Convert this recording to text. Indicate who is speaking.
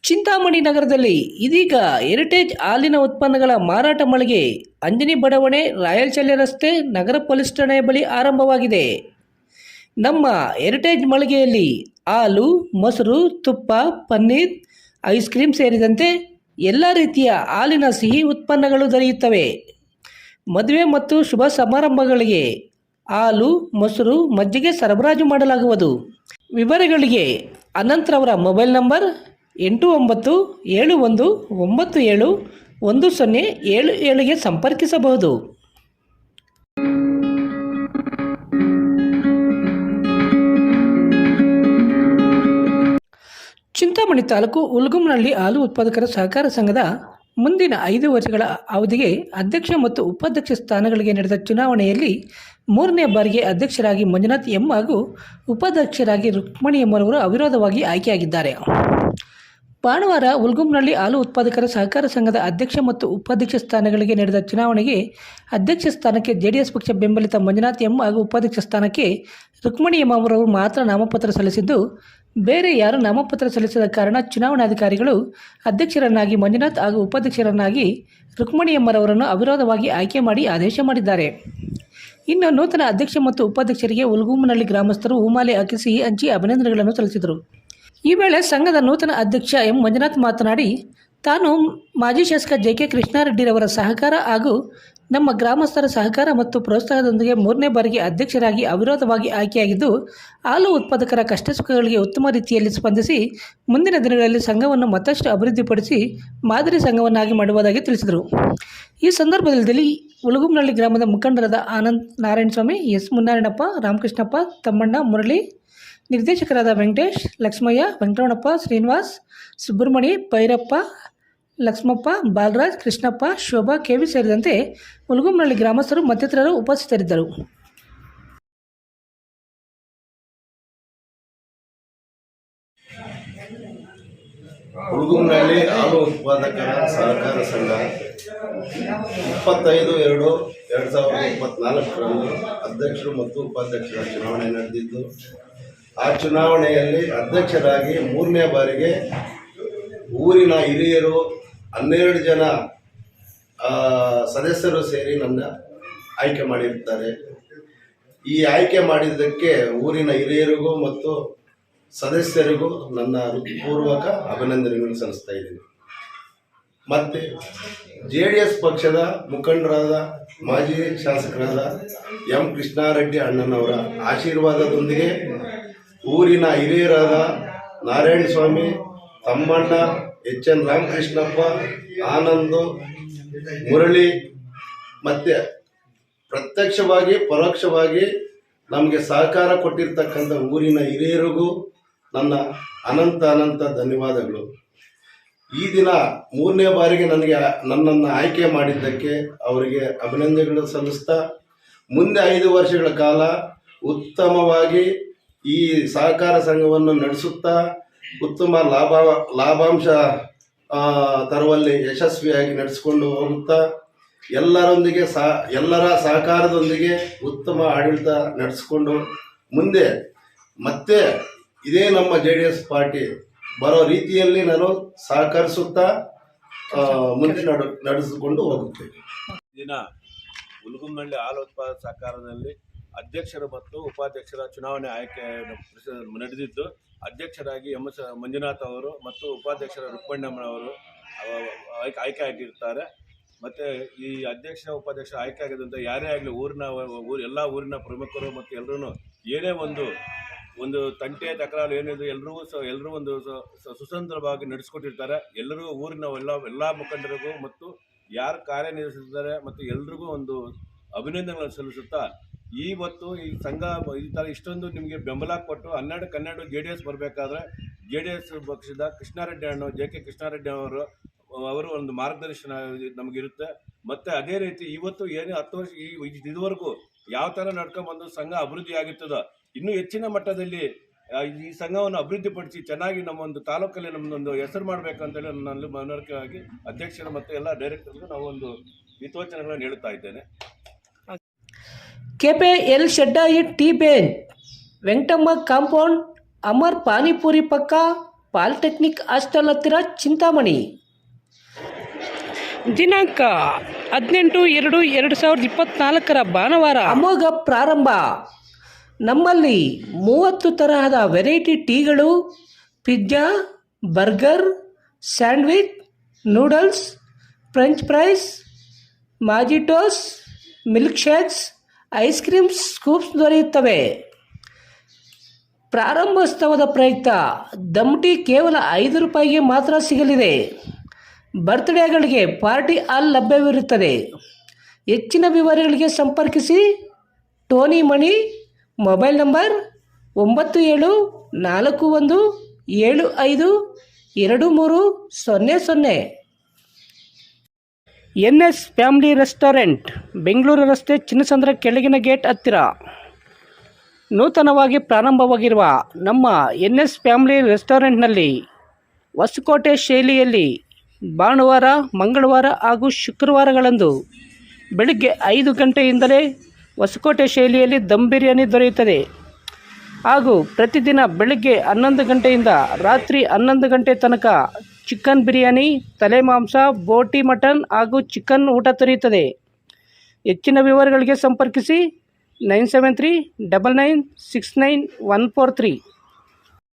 Speaker 1: ಚಿಂತಾಮಣಿ ನಗರದಲ್ಲಿ ಇದೀಗ ಹೆರಿಟೇಜ್ ಹಾಲಿನ ಉತ್ಪನ್ನಗಳ ಮಾರಾಟ ಮಳಿಗೆ ಅಂಜನಿ ಬಡಾವಣೆ ರಾಯಲ್ ಚಲ್ಲೆ ರಸ್ತೆ ನಗರ ಪೊಲೀಸ್ ಠಾಣೆಯ ಬಳಿ ಆರಂಭವಾಗಿದೆ. ನಮ್ಮ ಹೆರಿಟೇಜ್ ಮಳಿಗೆಯಲ್ಲಿ ಹಾಲು, ಮೊಸರು, ತುಪ್ಪ, ಪನ್ನೀರ್, ಐಸ್ ಕ್ರೀಮ್ ಸೇರಿದಂತೆ ಎಲ್ಲ ರೀತಿಯ ಹಾಲಿನ ಸಿಹಿ ಉತ್ಪನ್ನಗಳು ದೊರೆಯುತ್ತವೆ. ಮದುವೆ ಮತ್ತು ಶುಭ ಸಮಾರಂಭಗಳಿಗೆ ಹಾಲು, ಮೊಸರು, ಮಜ್ಜಿಗೆ ಸರಬರಾಜು ಮಾಡಲಾಗುವುದು. ವಿವರಗಳಿಗೆ ಅನಂತ್ರವರ ಮೊಬೈಲ್ ನಂಬರ್ 8971971077ಗೆ ಸಂಪರ್ಕಿಸಬಹುದು. ಚಿಂತಾಮಣಿ ತಾಲೂಕು ಹುಲ್ಗುಮ್ನಹಳ್ಳಿ ಹಾಲು ಉತ್ಪಾದಕರ ಸಹಕಾರ ಸಂಘದ ಮುಂದಿನ 5 ವರ್ಷಗಳ ಅವಧಿಗೆ ಅಧ್ಯಕ್ಷ ಮತ್ತು ಉಪಾಧ್ಯಕ್ಷ ಸ್ಥಾನಗಳಿಗೆ ನಡೆದ ಚುನಾವಣೆಯಲ್ಲಿ 3ನೇ ಬಾರಿಗೆ ಅಧ್ಯಕ್ಷರಾಗಿ ಮಂಜುನಾಥ್ ಎಂ ಹಾಗೂ ಉಪಾಧ್ಯಕ್ಷರಾಗಿ ರುಕ್ಮಣಿ ಎಮ್ಮರವರು ಅವಿರೋಧವಾಗಿ ಆಯ್ಕೆಯಾಗಿದ್ದಾರೆ. ಭಾನುವಾರ ಹುಲ್ಗುಮ್ನಹಳ್ಳಿ ಹಾಲು ಉತ್ಪಾದಕರ ಸಹಕಾರ ಸಂಘದ ಅಧ್ಯಕ್ಷ ಮತ್ತು ಉಪಾಧ್ಯಕ್ಷ ಸ್ಥಾನಗಳಿಗೆ ನಡೆದ ಚುನಾವಣೆಗೆ ಅಧ್ಯಕ್ಷ ಸ್ಥಾನಕ್ಕೆ ಜೆಡಿಎಸ್ ಪಕ್ಷ ಬೆಂಬಲಿತ ಮಂಜುನಾಥ್ ಎಂ ಹಾಗೂ ಉಪಾಧ್ಯಕ್ಷ ಸ್ಥಾನಕ್ಕೆ ರುಕ್ಮಣಿ ಎಂ ಅವರವರು ಮಾತ್ರ ನಾಮಪತ್ರ ಸಲ್ಲಿಸಿದ್ದು, ಬೇರೆ ಯಾರೂ ನಾಮಪತ್ರ ಸಲ್ಲಿಸದ ಕಾರಣ ಚುನಾವಣಾಧಿಕಾರಿಗಳು ಅಧ್ಯಕ್ಷರನ್ನಾಗಿ ಮಂಜುನಾಥ್ ಹಾಗೂ ಉಪಾಧ್ಯಕ್ಷರನ್ನಾಗಿ ರುಕ್ಮಣಿ ಎಮ್ಮರವರನ್ನು ಅವಿರೋಧವಾಗಿ ಆಯ್ಕೆ ಮಾಡಿ ಆದೇಶ ಮಾಡಿದ್ದಾರೆ. ಇನ್ನು ನೂತನ ಅಧ್ಯಕ್ಷ ಮತ್ತು ಉಪಾಧ್ಯಕ್ಷರಿಗೆ ಹುಲ್ಗುಮ್ನಹಳ್ಳಿ ಗ್ರಾಮಸ್ಥರು ಹೂಮಾಲೆ ಹಾಕಿ ಸಿಹಿ ಹಂಚಿ ಅಭಿನಂದನೆಗಳನ್ನು ಸಲ್ಲಿಸಿದರು. ಈ ವೇಳೆ ಸಂಘದ ನೂತನ ಅಧ್ಯಕ್ಷ ಎಂ ಮಂಜುನಾಥ್ ಮಾತನಾಡಿ, ತಾನು ಮಾಜಿ ಶಾಸಕ ಜೆ.ಕೆ. ಕೃಷ್ಣಾರೆಡ್ಡಿರವರ ಸಹಕಾರ ಹಾಗೂ ನಮ್ಮ ಗ್ರಾಮಸ್ಥರ ಸಹಕಾರ ಮತ್ತು ಪ್ರೋತ್ಸಾಹದೊಂದಿಗೆ 3ನೇ ಬಾರಿಗೆ ಅಧ್ಯಕ್ಷರಾಗಿ ಅವಿರೋಧವಾಗಿ ಆಯ್ಕೆಯಾಗಿದ್ದು, ಹಾಲು ಉತ್ಪಾದಕರ ಕಷ್ಟ ಸುಖಗಳಿಗೆ ಉತ್ತಮ ರೀತಿಯಲ್ಲಿ ಸ್ಪಂದಿಸಿ ಮುಂದಿನ ದಿನಗಳಲ್ಲಿ ಸಂಘವನ್ನು ಮತ್ತಷ್ಟು ಅಭಿವೃದ್ಧಿಪಡಿಸಿ ಮಾದರಿ ಸಂಘವನ್ನಾಗಿ ಮಾಡುವುದಾಗಿ ತಿಳಿಸಿದರು. ಈ ಸಂದರ್ಭದಲ್ಲಿ ಹುಲ್ಗುಮ್ನಹಳ್ಳಿ ಗ್ರಾಮದ ಮುಖಂಡರಾದ ಆನಂದ್ ನಾರಾಯಣಸ್ವಾಮಿ, ಎಸ್ ಮುನ್ನಾರಾಯಣಪ್ಪ, ರಾಮಕೃಷ್ಣಪ್ಪ, ತಮ್ಮಣ್ಣ, ಮುರಳಿ, ನಿರ್ದೇಶಕರಾದ ವೆಂಕಟೇಶ್, ಲಕ್ಷ್ಮಯ್ಯ, ವೆಂಕಟರಮಣಪ್ಪ, ಶ್ರೀನಿವಾಸ್, ಸುಬ್ರಹ್ಮಣಿ, ಭೈರಪ್ಪ, ಲಕ್ಷ್ಮಪ್ಪ, ಬಾಲರಾಜ್, ಕೃಷ್ಣಪ್ಪ, ಶೋಭಾ, ಕೆವಿ ಸೇರಿದಂತೆ ಹುಲ್ಗುಮ್ನಹಳ್ಳಿ ಗ್ರಾಮಸ್ಥರು ಮತ್ತಿತರರು ಉಪಸ್ಥಿತರಿದ್ದರು.
Speaker 2: ಹುಲ್ಗುಮ್ನಹಳ್ಳಿ ಹಾಲು ಉತ್ಪಾದಕರ ಸಹಕಾರ ಸಂಘ 25/2/2024ರಂದು ಅಧ್ಯಕ್ಷರು ಮತ್ತು ಉಪಾಧ್ಯಕ್ಷರ ಚುನಾವಣೆ ನಡೆದಿದ್ದು, ಆ ಚುನಾವಣೆಯಲ್ಲಿ ಅಧ್ಯಕ್ಷರಾಗಿ 3ನೇ ಬಾರಿಗೆ ಊರಿನ ಹಿರಿಯರು 12 ಜನ ಸದಸ್ಯರು ಸೇರಿ ನನ್ನ ಆಯ್ಕೆ ಮಾಡಿರ್ತಾರೆ. ಈ ಆಯ್ಕೆ ಮಾಡಿದ್ದಕ್ಕೆ ಊರಿನ ಹಿರಿಯರಿಗೂ ಮತ್ತು ಸದಸ್ಯರಿಗೂ ನನ್ನ ಹೃತ್ಪೂರ್ವಕ ಅಭಿನಂದನೆಗಳನ್ನು ಸಲ್ಲಿಸ್ತಾ ಇದ್ದೀನಿ. ಮತ್ತು JDS ಪಕ್ಷದ ಮುಖಂಡರಾದ ಮಾಜಿ ಶಾಸಕರಾದ ಎಂ ಕೃಷ್ಣಾರೆಡ್ಡಿ ಅಣ್ಣನವರ ಆಶೀರ್ವಾದದೊಂದಿಗೆ ಊರಿನ ಹಿರಿಯರಾದ ನಾರಾಯಣಸ್ವಾಮಿ, ತಮ್ಮಣ್ಣ, HN ರಾಮಕೃಷ್ಣಪ್ಪ, ಆನಂದು, ಮುರಳಿ ಮತ್ತು ಪ್ರತ್ಯಕ್ಷವಾಗಿ ಪರೋಕ್ಷವಾಗಿ ನಮಗೆ ಸಹಕಾರ ಕೊಟ್ಟಿರ್ತಕ್ಕಂಥ ಊರಿನ ಹಿರಿಯರಿಗೂ ನನ್ನ ಅನಂತ ಧನ್ಯವಾದಗಳು. ಈ ದಿನ 3ನೇ ಬಾರಿಗೆ ನನ್ನನ್ನು ಆಯ್ಕೆ ಮಾಡಿದ್ದಕ್ಕೆ ಅವರಿಗೆ ಅಭಿನಂದನೆಗಳು ಸಲ್ಲಿಸ್ತಾ, ಮುಂದೆ 5 ವರ್ಷಗಳ ಕಾಲ ಉತ್ತಮವಾಗಿ ಈ ಸಹಕಾರ ಸಂಘವನ್ನು ನಡೆಸುತ್ತಾ ಉತ್ತಮ ಲಾಭಾಂಶ ತರುವಲ್ಲಿ ಯಶಸ್ವಿಯಾಗಿ ನಡೆಸಿಕೊಂಡು ಹೋಗುತ್ತಾ ಎಲ್ಲರೊಂದಿಗೆ ಎಲ್ಲರ ಸಹಕಾರದೊಂದಿಗೆ ಉತ್ತಮ ಆಡಳಿತ ನಡೆಸಿಕೊಂಡು ಮುಂದೆ ಮತ್ತೆ ಇದೇ ನಮ್ಮ JDS ಪಾರ್ಟಿ ಬರೋ ರೀತಿಯಲ್ಲಿ ನಾನು ಸಹಕರಿಸುತ್ತಾ ಮುಂದೆ ನಡೆಸಿಕೊಂಡು ಹೋಗುತ್ತೇನೆ.
Speaker 3: ದಿನ ಹುಲ್ಗುಮ್ನಹಳ್ಳಿ ಹಾಲು ಉತ್ಪಾದಕ ಸಹಕಾರದಲ್ಲಿ ಅಧ್ಯಕ್ಷರು ಮತ್ತು ಉಪಾಧ್ಯಕ್ಷರ ಚುನಾವಣೆ ಆಯ್ಕೆ ನಡೆದಿದ್ದು, ಅಧ್ಯಕ್ಷರಾಗಿ ಮಂಜುನಾಥ್ ಅವರು ಮತ್ತು ಉಪಾಧ್ಯಕ್ಷರ ರುಕ್ಮಣ್ಣಮ್ಮನವರು ಆಯ್ಕೆ ಆಗಿರ್ತಾರೆ. ಮತ್ತು ಈ ಅಧ್ಯಕ್ಷ ಉಪಾಧ್ಯಕ್ಷ ಆಯ್ಕೆ ಆಗಿದ್ದಂಥ ಯಾರೇ ಆಗಲಿ ಎಲ್ಲ ಊರಿನ ಪ್ರಮುಖರು ಮತ್ತು ಎಲ್ಲರೂ ಏನೇ ಒಂದು ತಂಟೆ ತಕರಾರು ಏನಿದೆ ಎಲ್ಲರೂ ಒಂದು ಸುಸಂತ್ರವಾಗಿ ನಡೆಸ್ಕೊಟ್ಟಿರ್ತಾರೆ. ಎಲ್ಲರೂ ಊರಿನ ಎಲ್ಲ ಮುಖಂಡರಿಗೂ ಮತ್ತು ಯಾರು ಕಾರ್ಯನಿರ್ವಹಿಸಿದ್ದಾರೆ ಮತ್ತು ಎಲ್ರಿಗೂ ಒಂದು ಅಭಿನಂದನೆಗಳನ್ನು ಸಲ್ಲಿಸುತ್ತಾ, ಇವತ್ತು ಈ ಸಂಘ ಈ ಥರ ಇಷ್ಟೊಂದು ನಿಮಗೆ ಬೆಂಬಲ ಕೊಟ್ಟು 12 JDS ಬರಬೇಕಾದ್ರೆ JDS ಪಕ್ಷದ ಕೃಷ್ಣಾರೆಡ್ಡಿ ಅಣ್ಣ JK ಕೃಷ್ಣಾರೆಡ್ಡಿ ಅವರು ಒಂದು ಮಾರ್ಗದರ್ಶನ ನಮಗಿರುತ್ತೆ. ಮತ್ತು ಅದೇ ರೀತಿ ಇವತ್ತು ಏನೇ 10 ವರ್ಷ ಇದುವರೆಗೂ ಯಾವ ಥರ ನಡ್ಕೊಂಡ್ಬಂದು ಸಂಘ ಅಭಿವೃದ್ಧಿ ಆಗಿರ್ತದೋ ಇನ್ನೂ ಹೆಚ್ಚಿನ ಮಟ್ಟದಲ್ಲಿ ಈ ಸಂಘವನ್ನು ಅಭಿವೃದ್ಧಿಪಡಿಸಿ ಚೆನ್ನಾಗಿ ನಮ್ಮ ಒಂದು ತಾಲೂಕಲ್ಲಿ ನಮ್ಮದೊಂದು ಹೆಸರು ಮಾಡಬೇಕಂತೇಳಿ ನನ್ನ ಮನವರಿಕೆಯಾಗಿ ಅಧ್ಯಕ್ಷರು ಮತ್ತು ಎಲ್ಲ ಡೈರೆಕ್ಟರ್ಗೂ ನಾವು ಒಂದು ಹಿತವಚನಗಳನ್ನು ಹೇಳುತ್ತಾ ಇದ್ದೇನೆ.
Speaker 1: KPL ಶೆಡ್ಡಾಯಿ ಟಿ ಬೇನ್, ವೆಂಕಟಮ್ಮ ಕಾಂಪೌಂಡ್, ಅಮರ್ ಪಾನಿಪುರಿ ಪಕ್ಕ, ಪಾಲಿಟೆಕ್ನಿಕ್ ಹಾಸ್ಟೆಲ್ ಹತ್ತಿರ ಚಿಂತಾಮಣಿ. ದಿನಾಂಕ 18/2/2024 ಭಾನುವಾರ ಅಮೋಘ ಪ್ರಾರಂಭ. ನಮ್ಮಲ್ಲಿ 30 ತರಹದ ವೆರೈಟಿ ಟೀಗಳು, pizza, burger, sandwich, noodles, French fries, mojitos, milk shakes, ice creams, scoops ದೊರೆಯುತ್ತವೆ. ಪ್ರಾರಂಭೋತ್ಸವದ ಪ್ರಯುಕ್ತ ದಮ್ ಟೀ ಕೇವಲ 5 ರೂಪಾಯಿಗೆ ಮಾತ್ರ ಸಿಗಲಿದೆ. ಬರ್ತ್ಡೇಗಳಿಗೆ ಪಾರ್ಟಿ ಹಾಲ್ ಲಭ್ಯವಿರುತ್ತದೆ. ಹೆಚ್ಚಿನ ವಿವರಗಳಿಗೆ ಸಂಪರ್ಕಿಸಿ Tony Mani, mobile number 9741752300. NS family restaurant, Bengaluru ರಸ್ತೆ, ಚಿನ್ನಸಂದ್ರ ಕೆಳಗಿನ ಗೇಟ್ ಹತ್ತಿರ. ನೂತನವಾಗಿ ಪ್ರಾರಂಭವಾಗಿರುವ ನಮ್ಮ NS ಫ್ಯಾಮಿಲಿ ರೆಸ್ಟೋರೆಂಟ್ನಲ್ಲಿ ಹೊಸಕೋಟೆ ಶೈಲಿಯಲ್ಲಿ ಭಾನುವಾರ, ಮಂಗಳವಾರ ಹಾಗೂ ಶುಕ್ರವಾರಗಳಂದು ಬೆಳಗ್ಗೆ 5 ಗಂಟೆಯಿಂದಲೇ ಹೊಸಕೋಟೆ ಶೈಲಿಯಲ್ಲಿ ದಮ್ ಬಿರಿಯಾನಿ ದೊರೆಯುತ್ತದೆ. ಹಾಗೂ ಪ್ರತಿದಿನ ಬೆಳಗ್ಗೆ 11 ಗಂಟೆಯಿಂದ ರಾತ್ರಿ 11 ಗಂಟೆ ತನಕ ಚಿಕನ್ ಬಿರಿಯಾನಿ, ತಲೆ ಮಾಂಸ, ಬೋಟಿ ಮಟನ್ ಹಾಗೂ ಚಿಕನ್ ಊಟ ದೊರೆಯುತ್ತದೆ. ಹೆಚ್ಚಿನ ವಿವರಗಳಿಗೆ ಸಂಪರ್ಕಿಸಿ 9739969143.